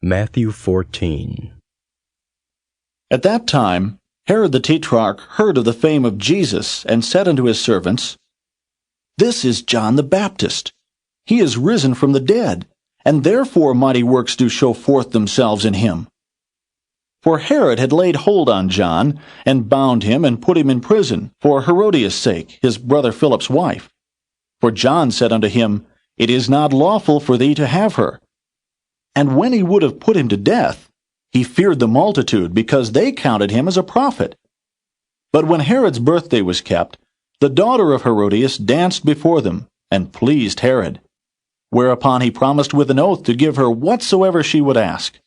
Matthew 14. At that time Herod the Tetrarch heard of the fame of Jesus, and said unto his servants, This is John the Baptist. He is risen from the dead, and therefore mighty works do show forth themselves in him. For Herod had laid hold on John, and bound him, and put him in prison, for Herodias' sake, his brother Philip's wife. For John said unto him, It is not lawful for thee to have her. And when he would have put him to death, he feared the multitude, because they counted him as a prophet. But when Herod's birthday was kept, the daughter of Herodias danced before them, and pleased Herod. Whereupon he promised with an oath to give her whatsoever she would ask.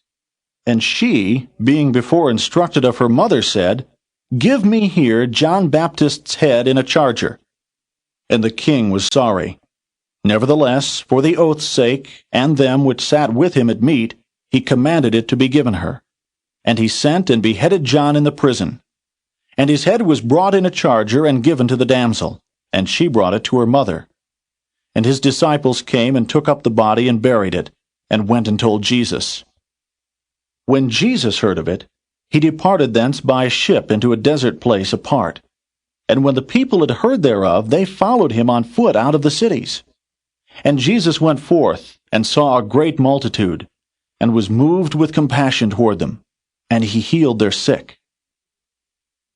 And she, being before instructed of her mother, said, Give me here John Baptist's head in a charger. And the king was sorry. Nevertheless, for the oath's sake, and them which sat with him at meat, he commanded it to be given her. And he sent and beheaded John in the prison. And his head was brought in a charger and given to the damsel, and she brought it to her mother. And his disciples came and took up the body and buried it, and went and told Jesus. When Jesus heard of it, he departed thence by ship into a desert place apart. And when the people had heard thereof, they followed him on foot out of the cities. And Jesus went forth, and saw a great multitude, and was moved with compassion toward them, and he healed their sick.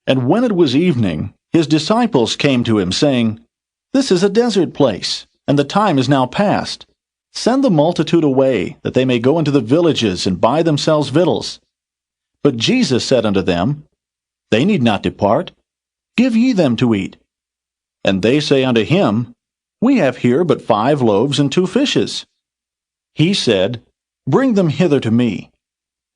And when it was evening, his disciples came to him, saying, This is a desert place, and the time is now past. Send the multitude away, that they may go into the villages and buy themselves victuals. But Jesus said unto them, They need not depart. Give ye them to eat. And they say unto him, We have here but 5 loaves and 2 fishes. He said, Bring them hither to me.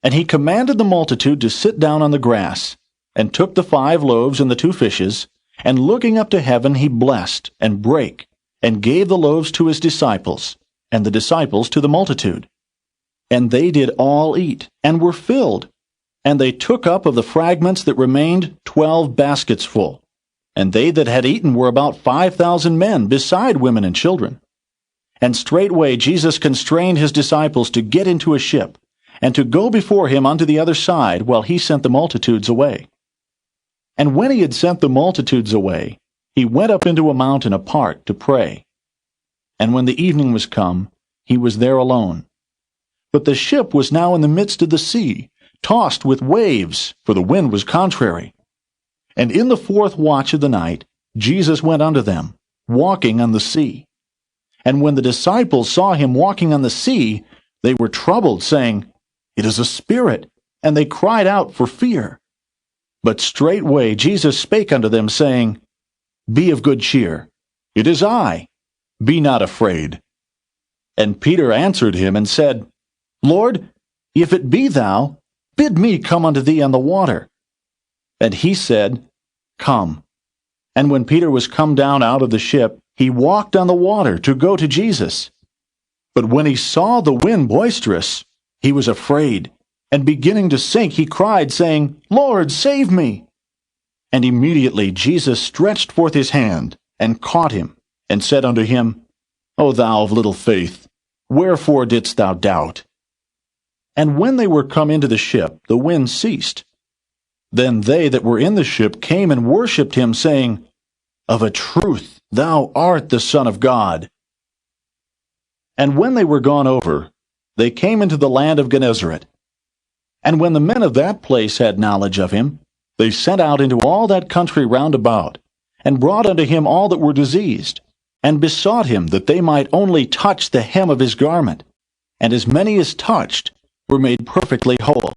And he commanded the multitude to sit down on the grass, and took the 5 loaves and the 2 fishes, and looking up to heaven he blessed, and brake, and gave the loaves to his disciples, and the disciples to the multitude. And they did all eat, and were filled. And they took up of the fragments that remained 12 baskets full. And they that had eaten were about 5,000 men, beside women and children. And straightway Jesus constrained his disciples to get into a ship, and to go before him unto the other side, while he sent the multitudes away. And when he had sent the multitudes away, he went up into a mountain apart to pray. And when the evening was come, he was there alone. But the ship was now in the midst of the sea, tossed with waves, for the wind was contrary. And in the 4th watch of the night, Jesus went unto them, walking on the sea. And when the disciples saw him walking on the sea, they were troubled, saying, It is a spirit, and they cried out for fear. But straightway Jesus spake unto them, saying, Be of good cheer, it is I, be not afraid. And Peter answered him and said, Lord, if it be thou, bid me come unto thee on the water. And he said, Come. And when Peter was come down out of the ship, he walked on the water to go to Jesus. But when he saw the wind boisterous, he was afraid, and beginning to sink, he cried, saying, Lord, save me. And immediately Jesus stretched forth his hand, and caught him, and said unto him, O thou of little faith, wherefore didst thou doubt? And when they were come into the ship, the wind ceased. Then they that were in the ship came and worshipped him, saying, Of a truth thou art the Son of God. And when they were gone over, they came into the land of Gennesaret. And when the men of that place had knowledge of him, they sent out into all that country round about, and brought unto him all that were diseased, and besought him that they might only touch the hem of his garment. And as many as touched were made perfectly whole.